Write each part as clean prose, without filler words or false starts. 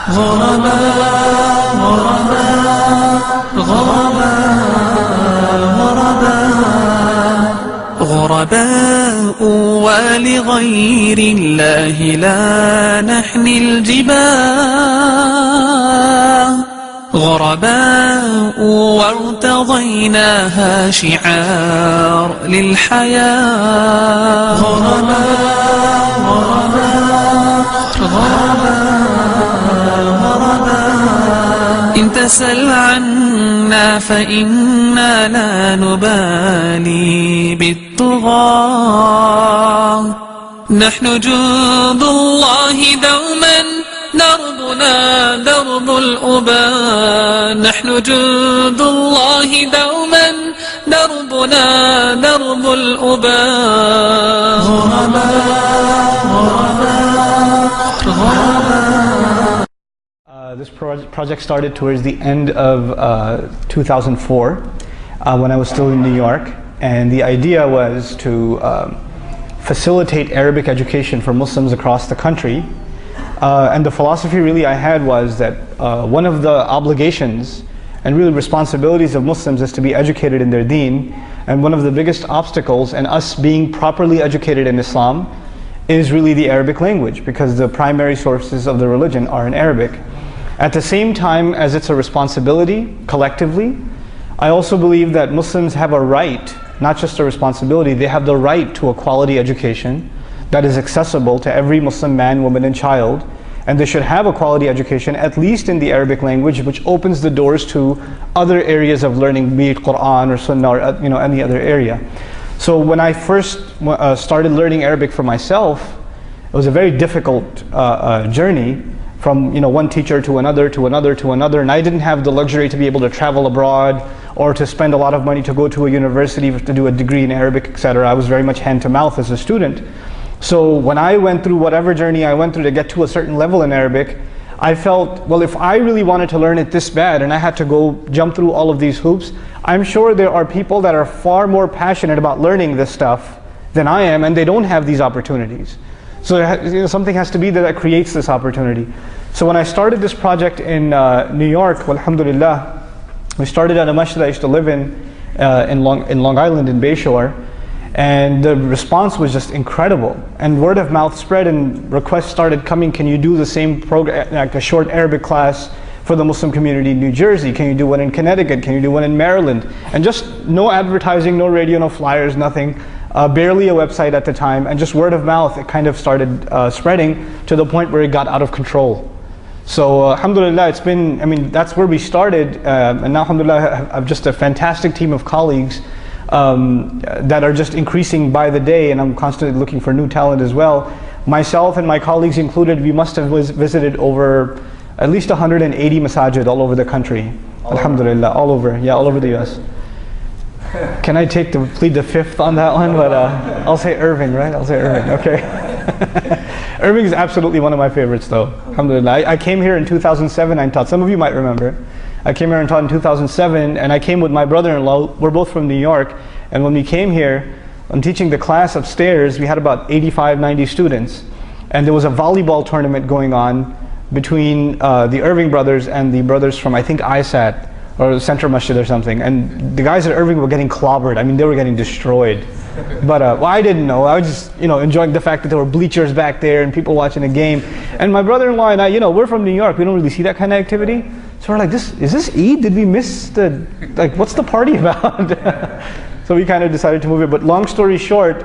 غرباء غرباء غرباء غرباء ولغير الله لا نحني الجباه غرباء وارتضيناها شعار للحياة غرباء غرباء غرباء إن تسل عنا فإنا لا نبالي بالطغاة نحن جند الله دوما دربنا درب الأباء نحن جند الله دوما دربنا درب الأباء غرباء غرباء غرباء. This project started towards the end of 2004 when I was still in New York, and the idea was to facilitate Arabic education for Muslims across the country. And the philosophy really I had was that one of the obligations and really responsibilities of Muslims is to be educated in their deen, and one of the biggest obstacles in us being properly educated in Islam is really the Arabic language, because the primary sources of the religion are in Arabic. At the same time as it's a responsibility collectively, I also believe that Muslims have a right, not just a responsibility, they have the right to a quality education that is accessible to every Muslim man, woman and child, and they should have a quality education at least in the Arabic language, which opens the doors to other areas of learning, be it Quran or Sunnah or any other area. So when I first started learning Arabic for myself, it was a very difficult journey, from one teacher to another to another to another, and I didn't have the luxury to be able to travel abroad or to spend a lot of money to go to a university to do a degree in Arabic, etc. I was very much hand to mouth as a student. So when I went through whatever journey I went through to get to a certain level in Arabic, I felt, well, if I really wanted to learn it this bad and I had to go jump through all of these hoops, I'm sure there are people that are far more passionate about learning this stuff than I am, and they don't have these opportunities. So something has to be there that creates this opportunity. So when I started this project in New York, alhamdulillah, we started at a masjid I used to live in Long Island in Bayshore, and the response was just incredible. And word of mouth spread and requests started coming, can you do the same program, like a short Arabic class for the Muslim community in New Jersey? Can you do one in Connecticut? Can you do one in Maryland? And just no advertising, no radio, no flyers, nothing. Barely a website at the time, and just word of mouth, it kind of started spreading to the point where it got out of control. So alhamdulillah, it's been, that's where we started, and now alhamdulillah I have just a fantastic team of colleagues that are just increasing by the day, and I'm constantly looking for new talent as well. Myself and my colleagues included, we must have visited over at least 180 masajid all over the country. Alhamdulillah, all over the US. Can I plead the fifth on that one? But I'll say Irving, right? I'll say Irving, okay. Irving is absolutely one of my favorites though, alhamdulillah. I came here in 2007 and taught. Some of you might remember. I came here and taught in 2007, and I came with my brother-in-law. We're both from New York, and when we came here, I'm teaching the class upstairs. We had about 85, 90 students, and there was a volleyball tournament going on between the Irving brothers and the brothers from, I think, ISAT, or Central Masjid or something, and the guys at Irving were getting clobbered. They were getting destroyed. But well, I didn't know. I was just enjoying the fact that there were bleachers back there and people watching the game. And my brother-in-law and I, we're from New York. We don't really see that kind of activity. So we're like, is this Eid? Did we miss what's the party about? So we kind of decided to move it. But long story short,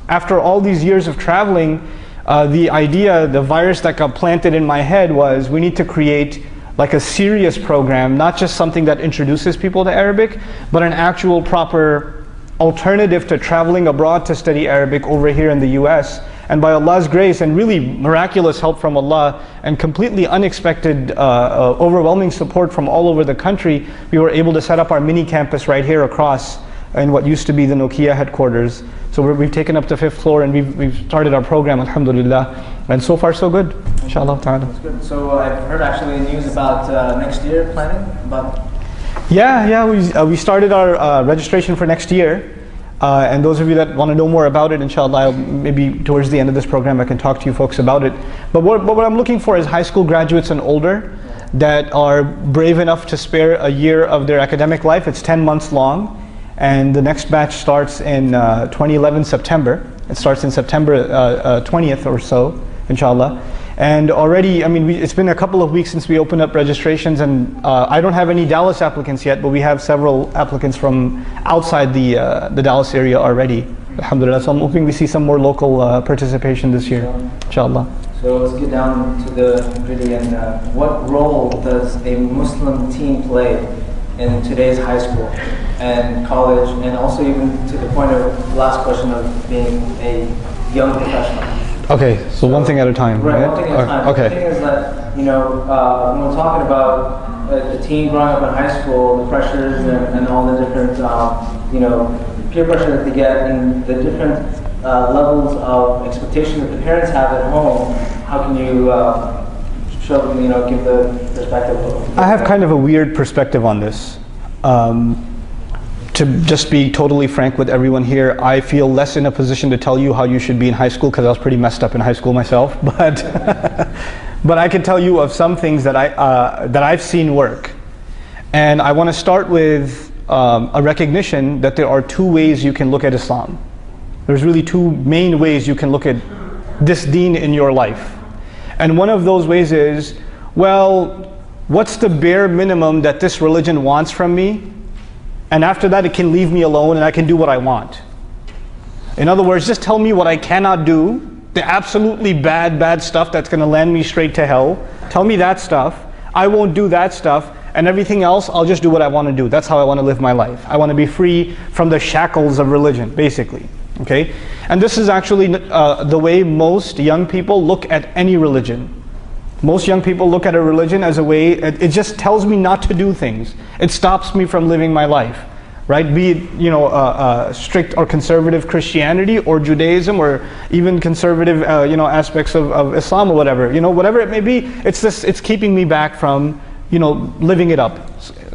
after all these years of traveling, the idea, the virus that got planted in my head was, we need to create like a serious program, not just something that introduces people to Arabic, but an actual proper alternative to traveling abroad to study Arabic over here in the US. And by Allah's grace and really miraculous help from Allah and completely unexpected, overwhelming support from all over the country, we were able to set up our mini campus right here across in what used to be the Nokia headquarters. So we've taken up the 5th floor, and we've started our program, alhamdulillah. And so far so good, inshallah ta'ala. That's good. So I've heard actually news about next year planning about. Yeah, we started our registration for next year. And those of you that want to know more about it, inshallah, maybe towards the end of this program I can talk to you folks about it. But what I'm looking for is high school graduates and older that are brave enough to spare a year of their academic life. It's 10 months long, and the next batch starts in 2011 September. It starts in September 20th or so, inshallah. And already, I mean, it's been a couple of weeks since we opened up registrations, and I don't have any Dallas applicants yet, but we have several applicants from outside the Dallas area already. Alhamdulillah. So I'm hoping we see some more local participation this year, inshallah. So let's get down to the nitty and what role does a Muslim teen play in today's high school and college, and also even to the point of the last question of being a young professional? Okay, so one thing at a time, right? One thing at a time. Okay. The thing is that, when we're talking about the teen growing up in high school, the pressures and all the different, peer pressure that they get and the different levels of expectation that the parents have at home, how can you show them, give the perspective of... I have kind of a weird perspective on this. To just be totally frank with everyone here, I feel less in a position to tell you how you should be in high school because I was pretty messed up in high school myself. But but I can tell you of some things that I've seen work. And I want to start with a recognition that there are two ways you can look at Islam. There's really two main ways you can look at this deen in your life. And one of those ways is, well, what's the bare minimum that this religion wants from me? And after that, it can leave me alone and I can do what I want. In other words, just tell me what I cannot do, the absolutely bad stuff that's going to land me straight to hell. Tell me that stuff. I won't do that stuff. And everything else, I'll just do what I want to do. That's how I want to live my life. I want to be free from the shackles of religion, basically. Okay? And this is actually the way most young people look at any religion. Most young people look at a religion as a way, it just tells me not to do things. It stops me from living my life, right? Be it, strict or conservative Christianity or Judaism or even conservative, aspects of Islam or whatever. Whatever it may be, it's keeping me back from, living it up,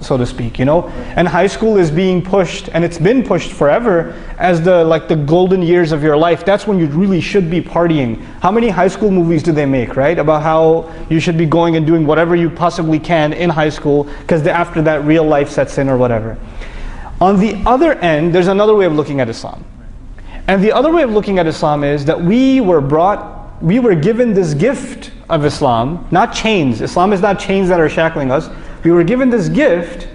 so to speak, And high school is being pushed, and it's been pushed forever as the golden years of your life. That's when you really should be partying. How many high school movies do they make, right? About how you should be going and doing whatever you possibly can in high school, because after that real life sets in or whatever. On the other end, there's another way of looking at Islam. And the other way of looking at Islam is that we were given this gift of Islam, not chains. Islam is not chains that are shackling us. We were given this gift,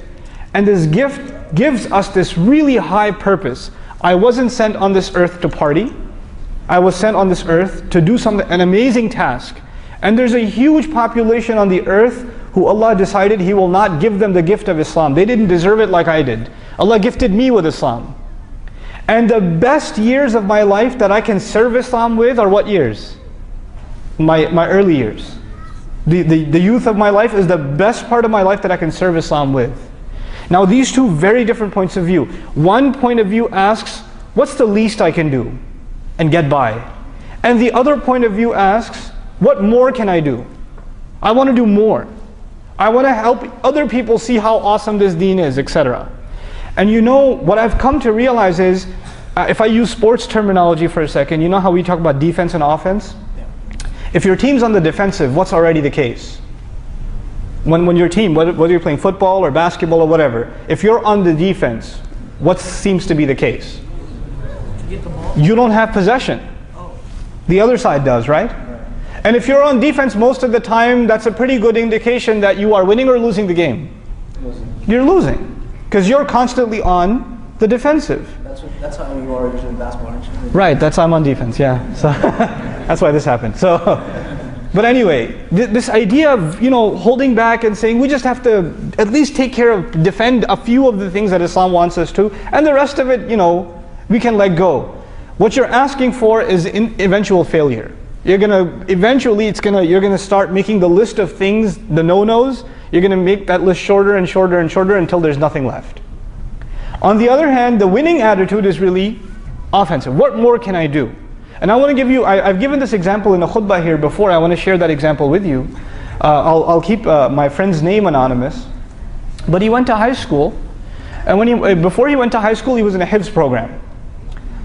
and this gift gives us this really high purpose. I wasn't sent on this earth to party. I was sent on this earth to do an amazing task. And there's a huge population on the earth who Allah decided He will not give them the gift of Islam. They didn't deserve it like I did. Allah gifted me with Islam. And the best years of my life that I can serve Islam with are what years? My early years. The youth of my life is the best part of my life that I can serve Islam with. Now these two very different points of view. One point of view asks, what's the least I can do and get by? And the other point of view asks, what more can I do? I want to do more. I want to help other people see how awesome this deen is, etc. And what I've come to realize is, if I use sports terminology for a second, you know how we talk about defense and offense? If your team's on the defensive, what's already the case? When your team, whether you're playing football or basketball or whatever, if you're on the defense, what seems to be the case? You don't have possession. The other side does, right? And if you're on defense most of the time, that's a pretty good indication that you are winning or losing the game. You're losing. Because you're constantly on the defensive. That's how you are usually in basketball, aren't you? Right, I'm on defense, yeah. So that's why this happened. So, but anyway, this idea of holding back and saying we just have to at least defend a few of the things that Islam wants us to, and the rest of it, we can let go. What you're asking for is eventual failure. You're gonna start making the list of things, the no-nos. You're gonna make that list shorter and shorter and shorter until there's nothing left. On the other hand, the winning attitude is really offensive. What more can I do? And I want to give you, I've given this example in a khutbah here before. I want to share that example with you. I'll keep my friend's name anonymous. But he went to high school, and before he went to high school, he was in a Hifz program.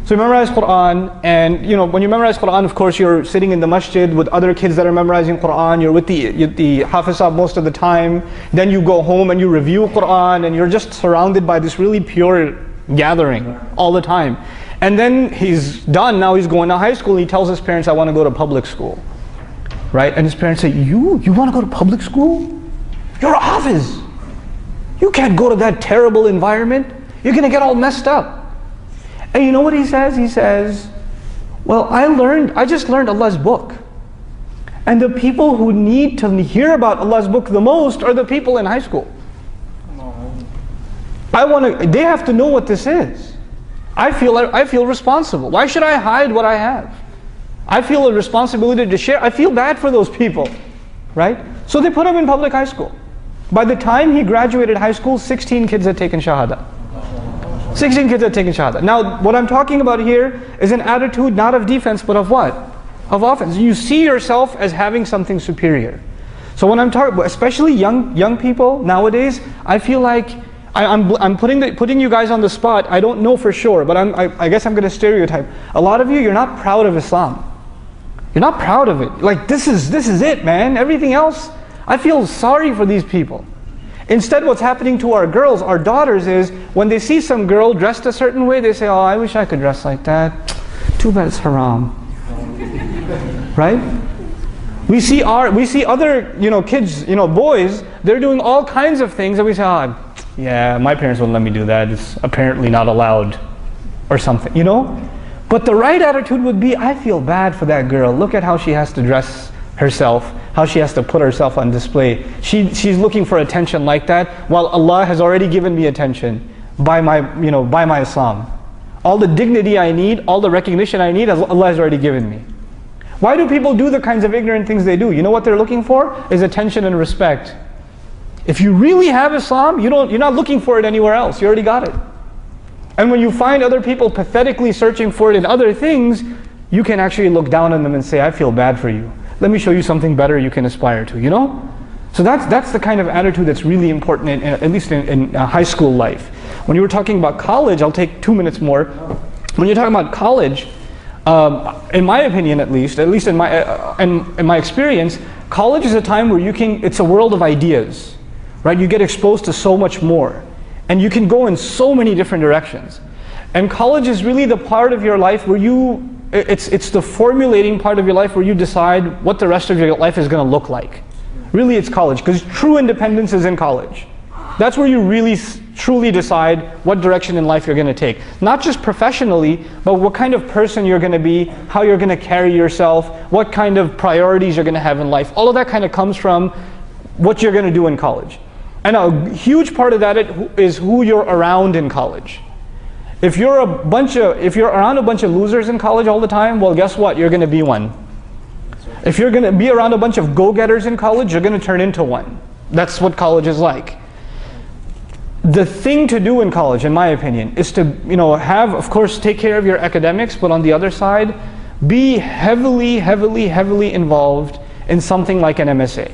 So you memorize Quran, and when you memorize Quran, of course you're sitting in the masjid with other kids that are memorizing Quran. You're with the Hafizah most of the time. Then you go home and you review Quran, and you're just surrounded by this really pure gathering all the time. And then he's done. Now he's going to high school. He tells his parents, "I want to go to public school," right? And his parents say, "You want to go to public school? You're a Hafiz. You can't go to that terrible environment. You're gonna get all messed up." And you know what he says? He says, "Well, I just learned Allah's book. And the people who need to hear about Allah's book the most are the people in high school. They have to know what this is. I feel responsible. Why should I hide what I have? I feel a responsibility to share. I feel bad for those people," right? So they put him in public high school. By the time he graduated high school, 16 kids had taken Shahada. 16 kids had taken Shahada. Now, what I'm talking about here is an attitude not of defense, but of what? Of offense. You see yourself as having something superior. So when I'm talking, especially young people nowadays, I feel like I'm putting you guys on the spot. I don't know for sure, but I guess I'm going to stereotype. A lot of you, you're not proud of Islam. You're not proud of it. Like this is it, man. Everything else, I feel sorry for these people. Instead, what's happening to our girls, our daughters, is when they see some girl dressed a certain way, they say, "Oh, I wish I could dress like that. Too bad it's haram." Right? We see other kids, boys, they're doing all kinds of things, and we say, "Oh, yeah, my parents wouldn't let me do that. It's apparently not allowed," or something, But the right attitude would be, I feel bad for that girl. Look at how she has to dress herself, how she has to put herself on display. She's looking for attention like that, while Allah has already given me attention by my Islam. All the dignity I need, all the recognition I need, Allah has already given me. Why do people do the kinds of ignorant things they do? You know what they're looking for? Is attention and respect. If you really have Islam, you're not looking for it anywhere else. You already got it. And when you find other people pathetically searching for it in other things, you can actually look down on them and say, "I feel bad for you. Let me show you something better you can aspire to," So that's the kind of attitude that's really important, at least in high school life. When you were talking about college, I'll take 2 minutes more. When you're talking about college, in my opinion at least in my experience, college is a time where it's a world of ideas, right? You get exposed to so much more, and you can go in so many different directions. And college is really the part of your life where it's the formulating part of your life where you decide what the rest of your life is going to look like. Really, it's college, because true independence is in college. That's where you really truly decide what direction in life you're going to take. Not just professionally, but what kind of person you're going to be, how you're going to carry yourself, what kind of priorities you're going to have in life. All of that kind of comes from what you're going to do in college. And a huge part of that is who you're around in college. If you're around a bunch of losers in college all the time, well, guess what? You're going to be one. If you're going to be around a bunch of go-getters in college, you're going to turn into one. That's what college is like. The thing to do in college, in my opinion, is to of course, take care of your academics, but on the other side, be heavily, heavily, heavily involved in something like an MSA.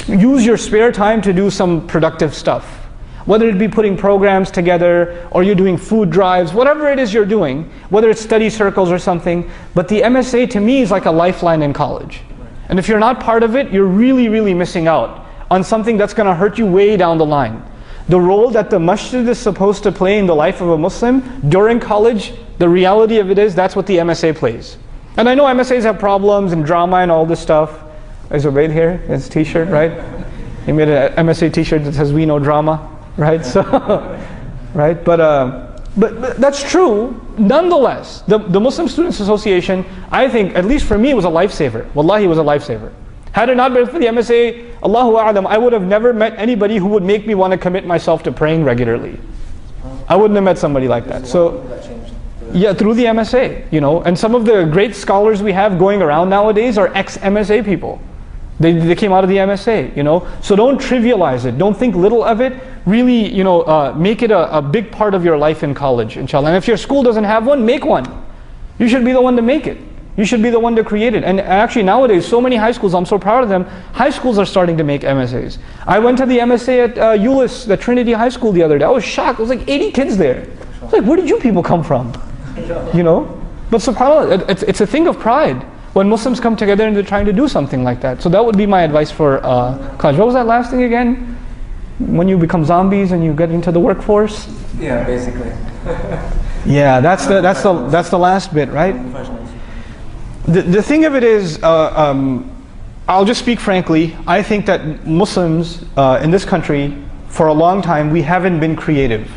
Use your spare time to do some productive stuff. Whether it be putting programs together, or you're doing food drives, whatever it is you're doing, whether it's study circles or something, but the MSA to me is like a lifeline in college. And if you're not part of it, you're really, really missing out on something that's going to hurt you way down the line. The role that the masjid is supposed to play in the life of a Muslim during college, the reality of it is that's what the MSA plays. And I know MSAs have problems and drama and all this stuff. Is Ubaid here? His t-shirt, right? He made an MSA t-shirt that says "We know drama," right? So, right? But that's true. Nonetheless, the Muslim Students Association, I think, at least for me, was a lifesaver. Wallahi, was a lifesaver. Had it not been for the MSA, Allahu A'lam, I would have never met anybody who would make me want to commit myself to praying regularly. I wouldn't have met somebody like that. So, yeah, through the MSA, and some of the great scholars we have going around nowadays are ex-MSA people. They came out of the MSA, So don't trivialize it. Don't think little of it. Really, make it a big part of your life in college, inshallah. And if your school doesn't have one, make one. You should be the one to make it. You should be the one to create it. And actually nowadays, so many high schools, I'm so proud of them, high schools are starting to make MSAs. I went to the MSA at Euless, the Trinity High School the other day. I was shocked. It was like 80 kids there. I was like, where did you people come from? You know? But subhanAllah, it's a thing of pride when Muslims come together and they're trying to do something like that. So that would be my advice for college. What was that last thing again? When you become zombies and you get into the workforce? Yeah, basically. Yeah, that's the last bit, right? The thing of it is, I'll just speak frankly, I think that Muslims in this country, for a long time, we haven't been creative.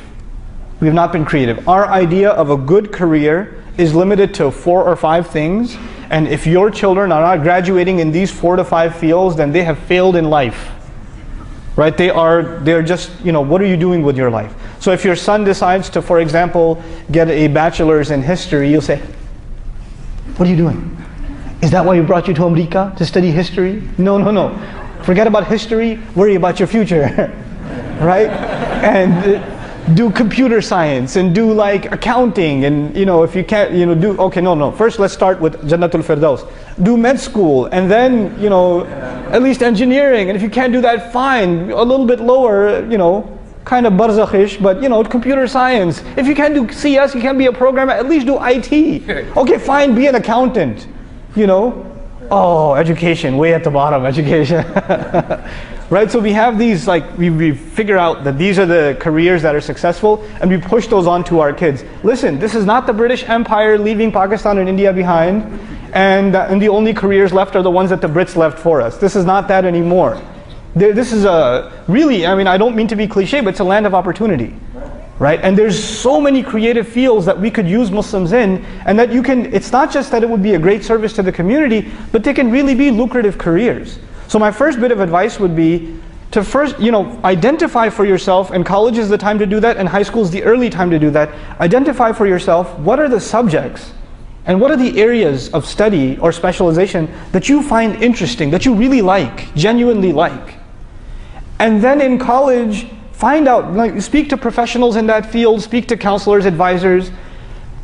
We have not been creative. Our idea of a good career is limited to 4 or 5 things, and if your children are not graduating in these 4 to 5 fields, then they have failed in life. Right? They're just, you know, what are you doing with your life? So if your son decides to, for example, get a bachelor's in history, you'll say, what are you doing? Is that why you brought you to America, to study history? No, no, no. Forget about history, worry about your future. Right? And do computer science and do like accounting, and you know, if you can't, you know, do, okay, no, first let's start with Jannatul Firdaus. Do med school, and then, you know, at least engineering, and if you can't do that, fine, a little bit lower, you know, kind of barzakhish, but you know, computer science. If you can't do CS, you can't be a programmer, at least do IT. Okay, fine, be an accountant, you know. Oh, education, way at the bottom, education. Right, so we have these, like, we figure out that these are the careers that are successful, and we push those on to our kids. Listen, this is not the British Empire leaving Pakistan and India behind, and the only careers left are the ones that the Brits left for us. This is not that anymore. This is a, really, I mean, I don't mean to be cliche, but it's a land of opportunity. Right, and there's so many creative fields that we could use Muslims in, and that you can, it's not just that it would be a great service to the community, but they can really be lucrative careers. So my first bit of advice would be to first, you know, identify for yourself, and college is the time to do that, and high school is the early time to do that. Identify for yourself what are the subjects and what are the areas of study or specialization that you find interesting, that you really like, genuinely like. And then in college, find out, like, speak to professionals in that field, speak to counselors, advisors,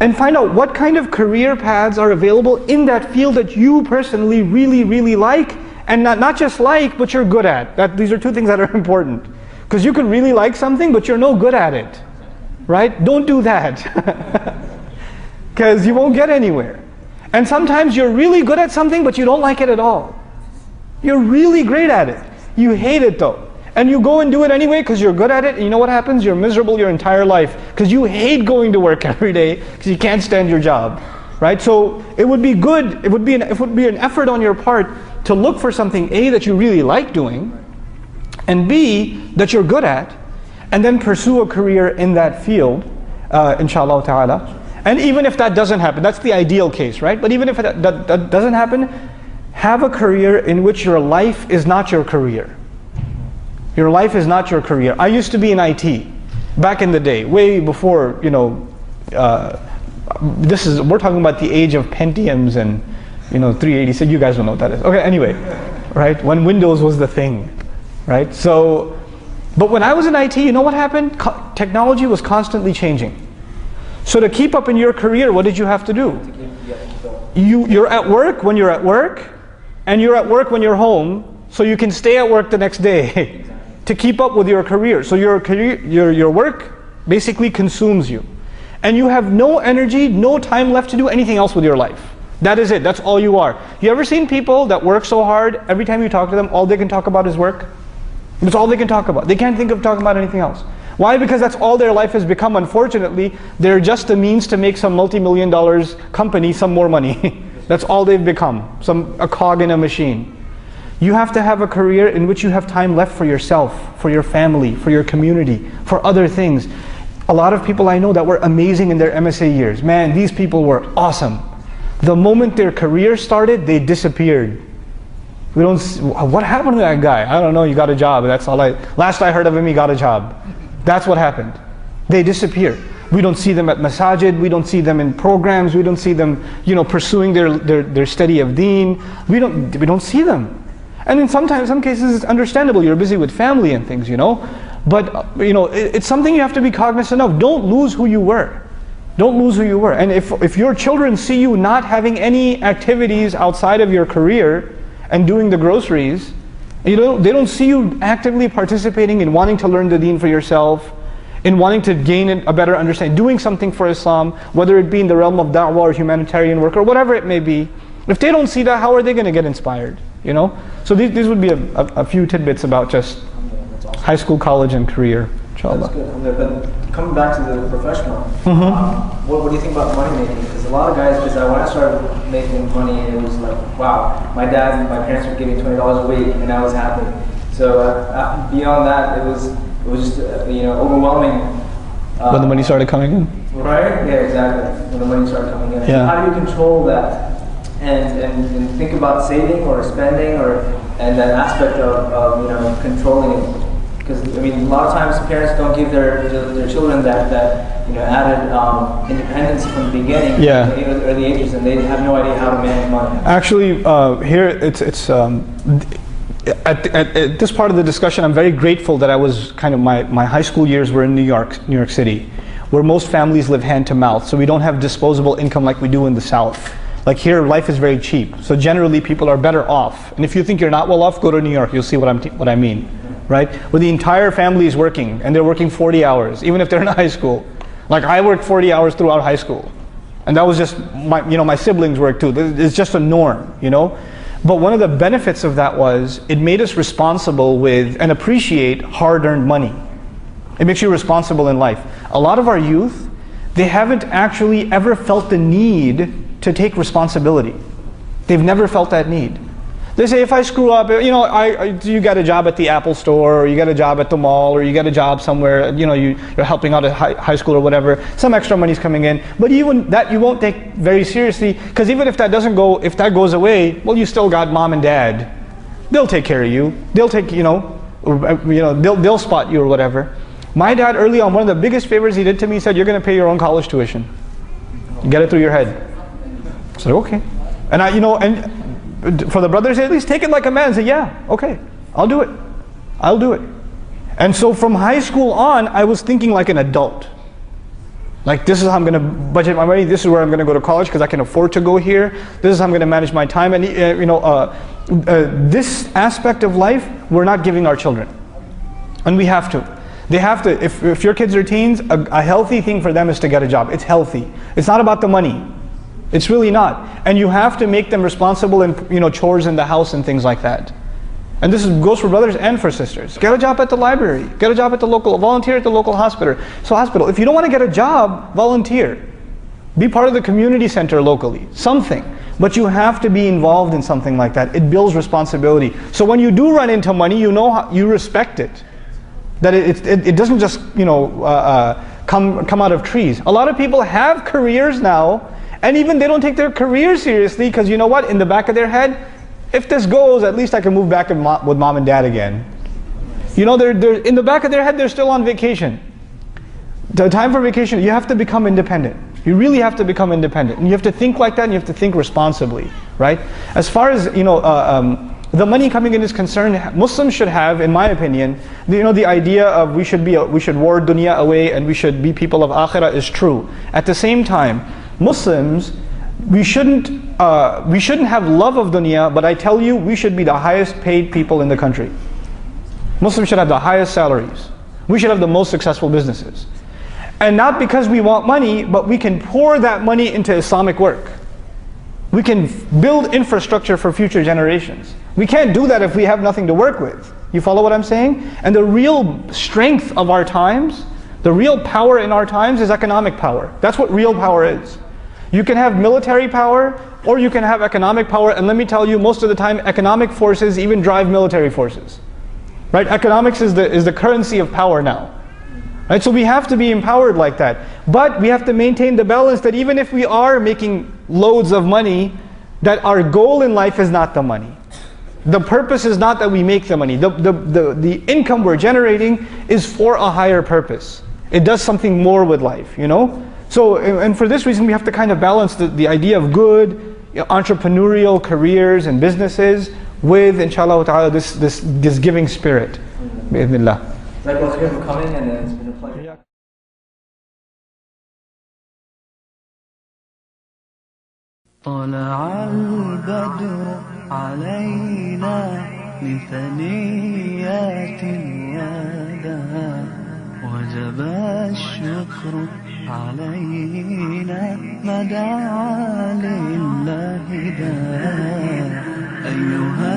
and find out what kind of career paths are available in that field that you personally really, really like. And not just like, but you're good at. These are 2 things that are important. Because you could really like something, but you're no good at it. Right? Don't do that. Because you won't get anywhere. And sometimes you're really good at something, but you don't like it at all. You're really great at it. You hate it though. And you go and do it anyway because you're good at it, and you know what happens? You're miserable your entire life because you hate going to work every day because you can't stand your job. Right? So it would be good, it would be an effort on your part to look for something, A, that you really like doing, and B, that you're good at, and then pursue a career in that field, inshallah ta'ala. And even if that doesn't happen, that's the ideal case, right? But even if that doesn't happen, have a career in which your life is not your career. Your life is not your career. I used to be in IT back in the day, way before, you know, we're talking about the age of Pentiums and, you know, 386, you guys don't know what that is. Okay, anyway, right? When Windows was the thing, right? So, but when I was in IT, you know what happened? Technology was constantly changing. So to keep up in your career, what did you have to do? You're at work when you're at work, and you're at work when you're home, so you can stay at work the next day to keep up with your career. So your work basically consumes you. And you have no energy, no time left to do anything else with your life. That is it, that's all you are. You ever seen people that work so hard, every time you talk to them, all they can talk about is work? That's all they can talk about. They can't think of talking about anything else. Why? Because that's all their life has become. Unfortunately, they're just a means to make some multi-million dollars company some more money. That's all they've become, a cog in a machine. You have to have a career in which you have time left for yourself, for your family, for your community, for other things. A lot of people I know that were amazing in their MSA years. Man, these people were awesome. The moment their career started, they disappeared. What happened to that guy? I don't know, he got a job. Last I heard of him, he got a job. That's what happened. They disappear. We don't see them at masajid, we don't see them in programs, we don't see them, you know, pursuing their study of deen. We don't see them. And in some cases it's understandable, you're busy with family and things, you know. But you know, it's something you have to be cognizant of. Don't lose who you were. Don't lose who you were. And if your children see you not having any activities outside of your career and doing the groceries, you know, they don't see you actively participating in wanting to learn the deen for yourself, in wanting to gain a better understanding, doing something for Islam, whether it be in the realm of da'wah or humanitarian work or whatever it may be. If they don't see that, how are they going to get inspired? You know? So these would be a few tidbits about just high school, college, and career. Inshallah. That's good. But coming back to the professional, what do you think about money making? Because a lot of guys, when I started making money, it was like, wow, my dad and my parents were giving $20 a week, and I was happy. So beyond that, it was just overwhelming. When the money started coming in. Right? Yeah, exactly. When the money started coming in. Yeah. How do you control that? And think about saving or spending and that aspect of controlling it. Because I mean, a lot of times parents don't give their children that added independence from the beginning, early ages, and they have no idea how to manage money. Actually, here it's at this part of the discussion, I'm very grateful that I was kind of my high school years were in New York City, where most families live hand to mouth, so we don't have disposable income like we do in the South. Like here, life is very cheap, so generally people are better off. And if you think you're not well off, go to New York. You'll see what I mean. Right? Where the entire family is working, and they're working 40 hours, even if they're in high school. Like I worked 40 hours throughout high school, and that was just my siblings worked too. It's just a norm, you know. But one of the benefits of that was it made us responsible with and appreciate hard-earned money. It makes you responsible in life. A lot of our youth, they haven't actually ever felt the need to take responsibility. They've never felt that need. They say, if I screw up, you got a job at the Apple store, or you got a job at the mall, or you got a job somewhere, you're helping out at high school or whatever, some extra money's coming in, but even that you won't take very seriously, because even if that goes away, well, you still got mom and dad. They'll take care of you. They'll take, they'll spot you or whatever. My dad early on, one of the biggest favors he did to me, he said, you're going to pay your own college tuition. Get it through your head. I said, okay. And for the brothers, at least take it like a man and say, yeah, okay, I'll do it. And so from high school on, I was thinking like an adult. Like, this is how I'm going to budget my money, this is where I'm going to go to college because I can afford to go here, this is how I'm going to manage my time. And this aspect of life, we're not giving our children. And we have to. They have to, if your kids are teens, a healthy thing for them is to get a job. It's healthy. It's not about the money. It's really not. And you have to make them responsible in chores in the house and things like that. And this goes for brothers and for sisters. Get a job at the library. Get a job at volunteer at the local hospital. If you don't want to get a job, volunteer. Be part of the community center locally. Something. But you have to be involved in something like that. It builds responsibility. So when you do run into money, you respect it. That it doesn't just come out of trees. A lot of people have careers now, and even they don't take their career seriously because you know what? In the back of their head, if this goes, at least I can move back with mom and dad again. They're in the back of their head, they're still on vacation. The time for vacation, you have to become independent. You really have to become independent. And you have to think like that, and you have to think responsibly, right? As far as, the money coming in is concerned, Muslims should have, in my opinion, the idea of we should ward dunya away and we should be people of akhirah is true. At the same time, Muslims, we shouldn't have love of dunya, but I tell you, we should be the highest paid people in the country. Muslims should have the highest salaries. We should have the most successful businesses. And not because we want money, but we can pour that money into Islamic work. We can build infrastructure for future generations. We can't do that if we have nothing to work with. You follow what I'm saying? And the real strength of our times, the real power in our times is economic power. That's what real power is. You can have military power, or you can have economic power, and let me tell you, most of the time, economic forces even drive military forces. Right? Economics is the currency of power now. Right? So we have to be empowered like that. But we have to maintain the balance that even if we are making loads of money, that our goal in life is not the money. The purpose is not that we make the money. The income we're generating is for a higher purpose. It does something more with life, So, and for this reason, we have to kind of balance the idea of good, entrepreneurial careers and businesses with, inshallah ta'ala, this giving spirit. Bi-idhnillah. Thank you for coming, and it's been a pleasure. طلع البدر علينا من ثنيات الوداع وجب الشكر علينا ما دعا لله داع أيها